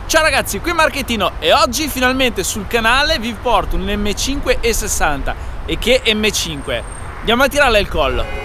Ciao ragazzi, qui Marchettino e oggi finalmente sul canale vi porto un M5 E60 e che M5. Andiamo a tirarla il collo.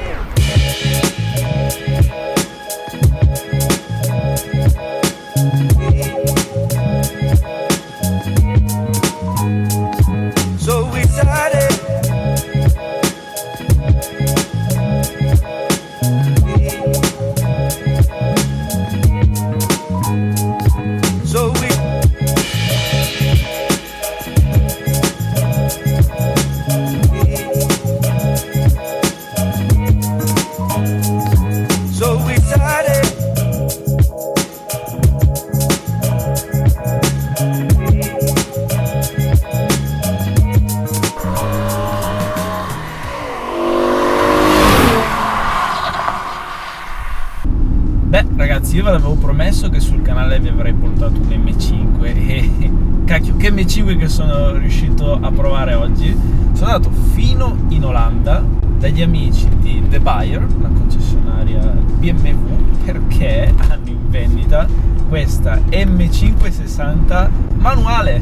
Beh ragazzi, io ve l'avevo promesso che sul canale vi avrei portato un M5 e cacchio, che M5 che sono riuscito a provare oggi. Sono andato fino in Olanda dagli amici di The Buyer, la concessionaria BMW, perché hanno in vendita questa M560 manuale.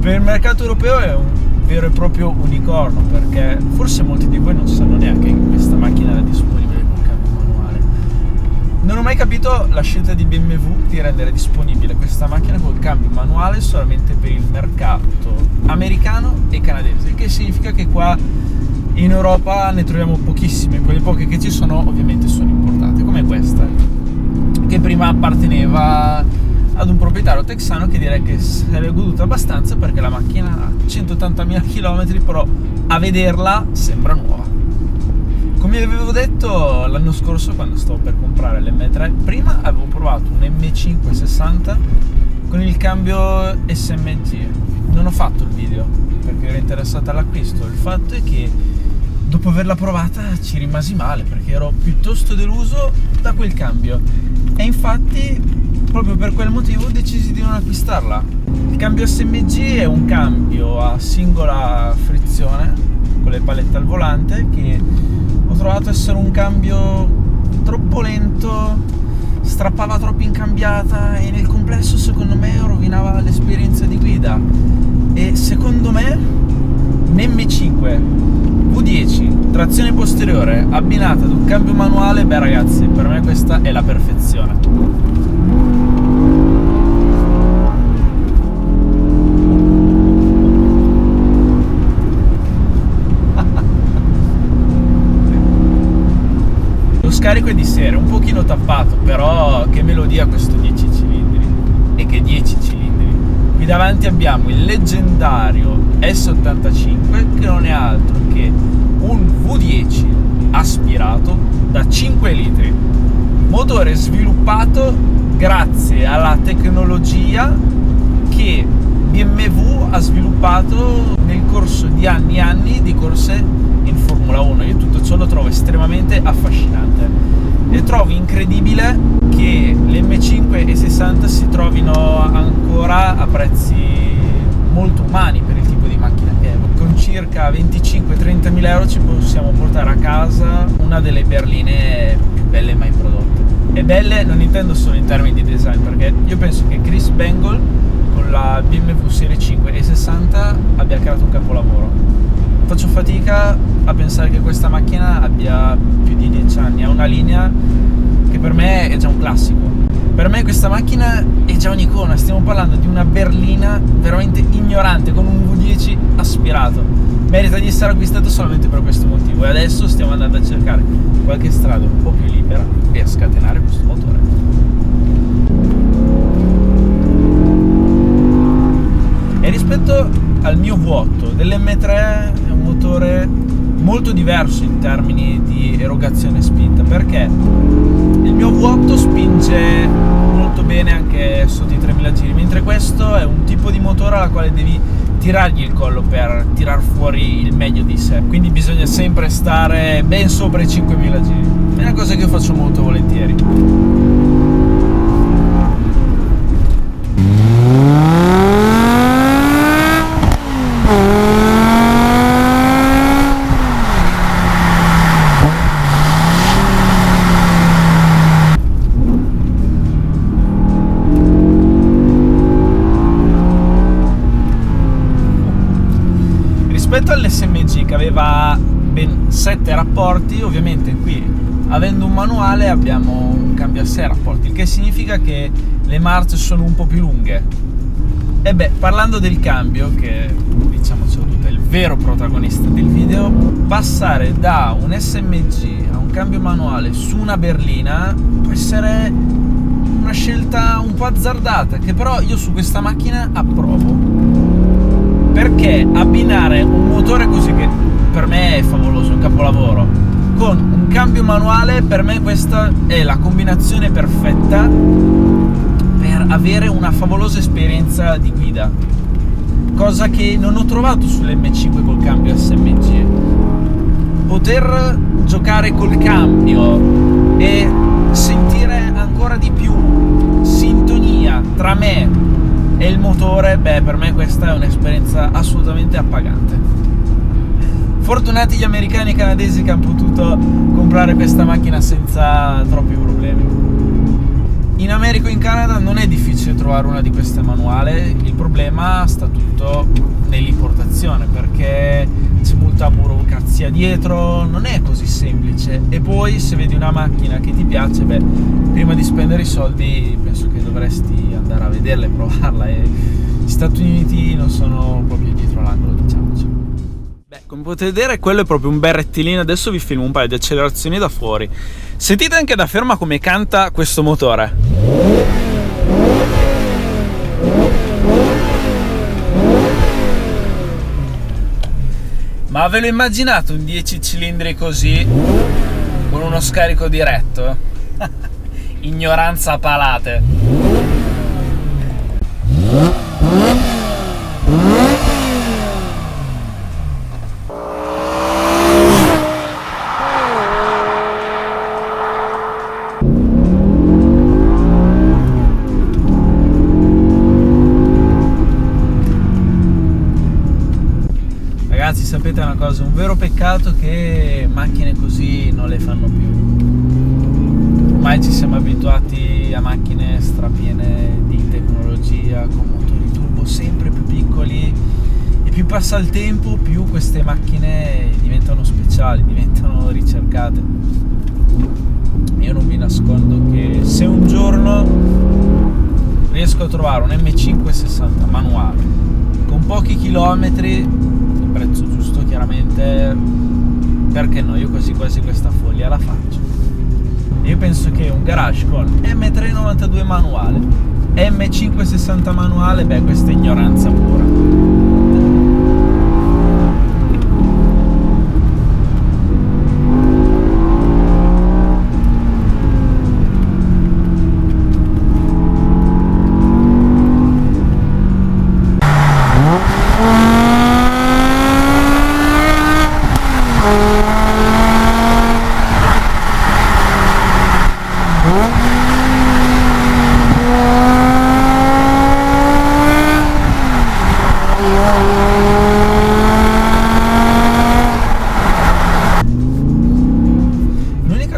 Per il mercato europeo è un vero e proprio unicorno, perché forse molti di voi non sanno neanche che questa macchina era disponibile con cambio manuale. Non ho mai capito la scelta di BMW di rendere disponibile questa macchina col cambio manuale solamente per il mercato americano e canadese, il che significa che qua in Europa ne troviamo pochissime. Quelle poche che ci sono ovviamente sono importate, come questa, che prima apparteneva ad un proprietario texano che direi che se l'è goduta abbastanza, perché la macchina ha 180.000 km, però a vederla sembra nuova. Come vi avevo detto l'anno scorso quando stavo per comprare l'M3, prima avevo provato un M560 con il cambio SMG. Non ho fatto il video perché ero interessato all'acquisto. Il fatto è che dopo averla provata ci rimasi male, perché ero piuttosto deluso da quel cambio, e infatti proprio per quel motivo ho deciso di non acquistarla. Il cambio SMG è un cambio a singola frizione con le palette al volante, che ho trovato essere un cambio troppo lento, strappava troppo in cambiata e nel complesso secondo me rovinava l'esperienza di guida. E secondo me un M5 V10 trazione posteriore abbinata ad un cambio manuale, beh ragazzi, per me questa è la perfezione. Lo scarico è di serie, un pochino tappato, però che melodia questo 10 cilindri, e che 10 cilindri. Qui davanti abbiamo il leggendario S85, che non è altro che un V10 aspirato da 5 litri, motore sviluppato grazie alla tecnologia che BMW ha sviluppato nel corso di anni e anni di corse in Formula 1. Io tutto ciò lo trovo estremamente affascinante e trovo incredibile che le M5 E60 si trovino ancora a prezzi molto umani per il tipo di macchina che è. Con circa 25-30 mila euro ci possiamo portare a casa una delle berline più belle mai prodotte. E belle non intendo solo in termini di design, perché io penso che Chris Bangle con la BMW Serie 5 E60 abbia creato un capolavoro. Faccio fatica a pensare che questa macchina abbia più di 10 anni, ha una linea che per me è già un classico. Per me questa macchina è già un'icona, stiamo parlando di una berlina veramente ignorante con un V10 aspirato. Merita di essere acquistato solamente per questo motivo, e adesso stiamo andando a cercare qualche strada un po' più libera e a scatenare questo motore. E rispetto al mio V8 dell'M3 è un motore molto diverso in termini di erogazione spinta, perché il mio V8 spinge molto bene anche sotto i 3000 giri, mentre questo è un tipo di motore alla quale devi tirargli il collo per tirar fuori il meglio di sé, quindi bisogna sempre stare ben sopra i 5000 giri. È una cosa che io faccio molto volentieri. rispetto all'SMG che aveva ben 7 rapporti, ovviamente qui, avendo un manuale, abbiamo un cambio a 6 rapporti, il che significa che le marce sono un po' più lunghe. E beh, parlando del cambio, che diciamocelo tutto, è il vero protagonista del video, passare da un SMG a un cambio manuale su una berlina può essere una scelta un po' azzardata, che però io su questa macchina approvo, perché abbinare un motore così, che per me è favoloso, un capolavoro, con un cambio manuale, per me questa è la combinazione perfetta per avere una favolosa esperienza di guida, cosa che non ho trovato sull'M5 col cambio SMG. Poter giocare col cambio e sentire ancora di più sintonia tra me e il motore, beh, per me questa è un'esperienza assolutamente appagante. Fortunati gli americani e i canadesi che hanno potuto comprare questa macchina senza troppi problemi. In America o in Canada non è difficile trovare una di queste manuale, il problema sta tutto nell'importazione, perché c'è molta burocrazia dietro, non è così semplice. E poi se vedi una macchina che ti piace, beh, prima di spendere i soldi penso che dovresti andare a vederla e provarla, e gli Stati Uniti non sono proprio dietro l'angolo, diciamoci. Beh, come potete vedere quello è proprio un bel rettilineo. Adesso vi filmo un paio di accelerazioni da fuori. Sentite anche da ferma come canta questo motore. Ma ve lo immaginate un 10 cilindri così, con uno scarico diretto? Ignoranza a palate. Ragazzi, sapete una cosa, un vero peccato che macchine così non le fanno più. Ormai ci siamo abituati a macchine strapiene di tecnologia, con motori turbo sempre più piccoli, e più passa il tempo più queste macchine diventano speciali, diventano ricercate. Io non vi nascondo che se un giorno riesco a trovare un M560 manuale con pochi chilometri, prezzo giusto chiaramente, perché no, io quasi quasi questa follia la faccio. Io penso che un garage con M392 manuale, M560 manuale, beh, questa è ignoranza pura.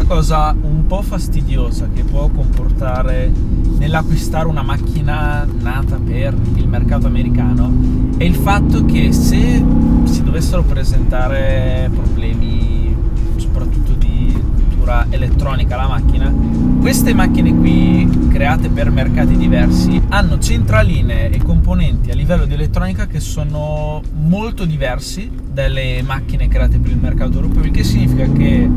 Cosa un po' fastidiosa che può comportare nell'acquistare una macchina nata per il mercato americano è il fatto che se si dovessero presentare problemi soprattutto di natura elettronica alla macchina, queste macchine qui create per mercati diversi hanno centraline e componenti a livello di elettronica che sono molto diversi dalle macchine create per il mercato europeo, il che significa che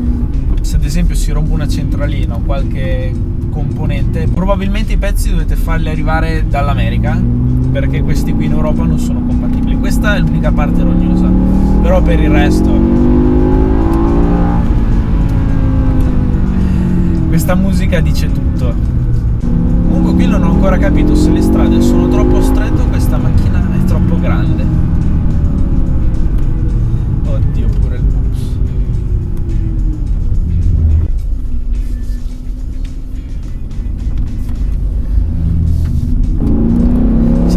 se ad esempio si rompe una centralina o qualche componente, probabilmente i pezzi dovete farli arrivare dall'America, perché questi qui in Europa non sono compatibili. Questa è l'unica parte rognosa, però per il resto questa musica dice tutto. Comunque qui non ho ancora capito se le strade sono troppo strette o questa macchina è troppo grande. Oddio, pure il bus.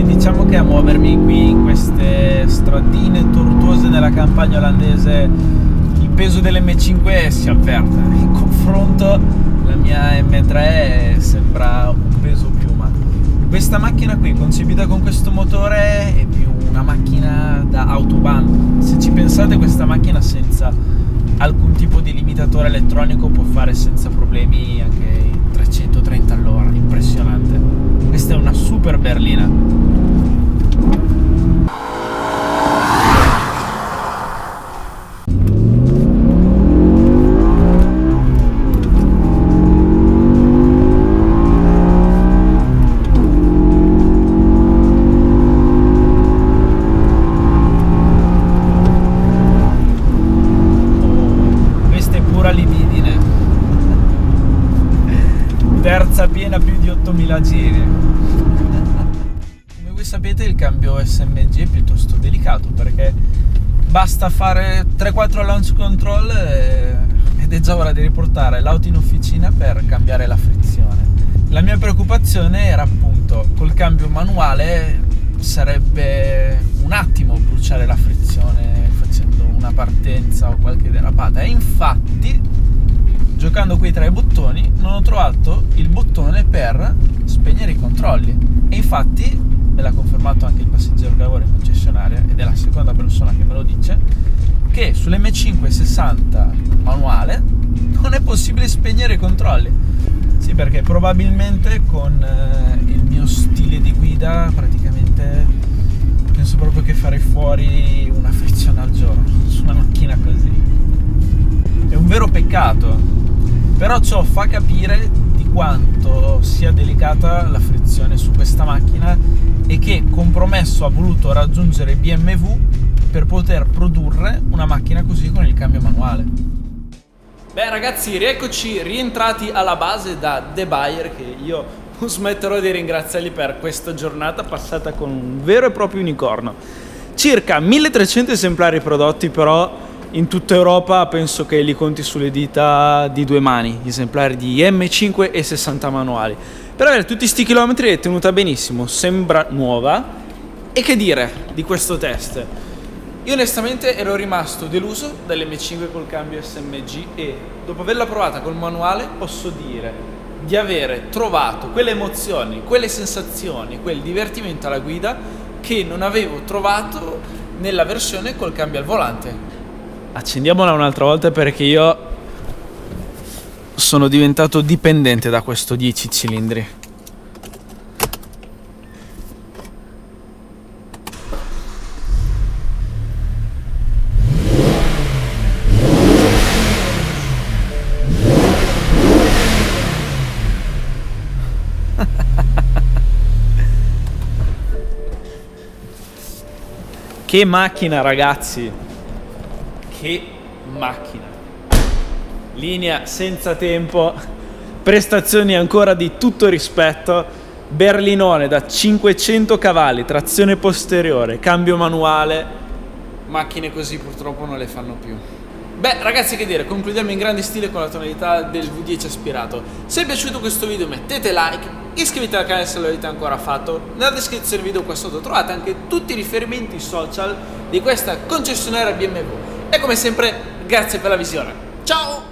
Diciamo che a muovermi qui in queste stradine tortuose della campagna olandese il peso dell'M5 si avverte. In confronto la mia M3 sembra un peso piuma. Questa macchina qui, concepita con questo motore, è più una macchina da autobahn. Se ci pensate, questa macchina senza alcun tipo di limitatore elettronico può fare senza problemi anche i 330 all'ora, impressionante. Questa è una super berlina. Terza piena più di 8000 giri. Come voi sapete, il cambio SMG è piuttosto delicato perché basta fare 3-4 launch control ed è già ora di riportare l'auto in officina per cambiare la frizione. La mia preoccupazione era appunto col cambio manuale sarebbe un attimo bruciare la frizione facendo una partenza o qualche derapata, e infatti giocando qui tra i bottoni non ho trovato il bottone per spegnere i controlli, e infatti me l'ha confermato anche il passeggero che lavora in concessionaria, ed è la seconda persona che me lo dice, che sull'M560 manuale non è possibile spegnere i controlli. Sì, perché probabilmente con il mio stile di guida praticamente penso proprio che farei fuori una frizione al giorno su una macchina così. È un vero peccato. Però ciò fa capire di quanto sia delicata la frizione su questa macchina e che compromesso ha voluto raggiungere BMW per poter produrre una macchina così con il cambio manuale. Beh ragazzi, rieccoci rientrati alla base da The Buyer, che io non smetterò di ringraziarli per questa giornata passata con un vero e proprio unicorno. Circa 1300 esemplari prodotti, però in tutta Europa penso che li conti sulle dita di due mani, gli esemplari di M5 e 60 manuali. Per avere tutti sti chilometri è tenuta benissimo, sembra nuova. E che dire di questo test? Io onestamente ero rimasto deluso dall'M5 col cambio SMG, e dopo averla provata col manuale posso dire di avere trovato quelle emozioni, quelle sensazioni, quel divertimento alla guida che non avevo trovato nella versione col cambio al volante. Accendiamola un'altra volta perché io sono diventato dipendente da questo 10 cilindri. Che macchina, ragazzi! Che macchina! Linea senza tempo, prestazioni ancora di tutto rispetto, berlinone da 500 cavalli, trazione posteriore, cambio manuale. Macchine così purtroppo non le fanno più. Beh ragazzi, che dire, concludiamo in grande stile con la tonalità del V10 aspirato. Se è piaciuto questo video mettete like, iscrivetevi al canale se non l'avete ancora fatto. Nella descrizione del video qua sotto trovate anche tutti i riferimenti social di questa concessionaria BMW. E come sempre, grazie per la visione. Ciao!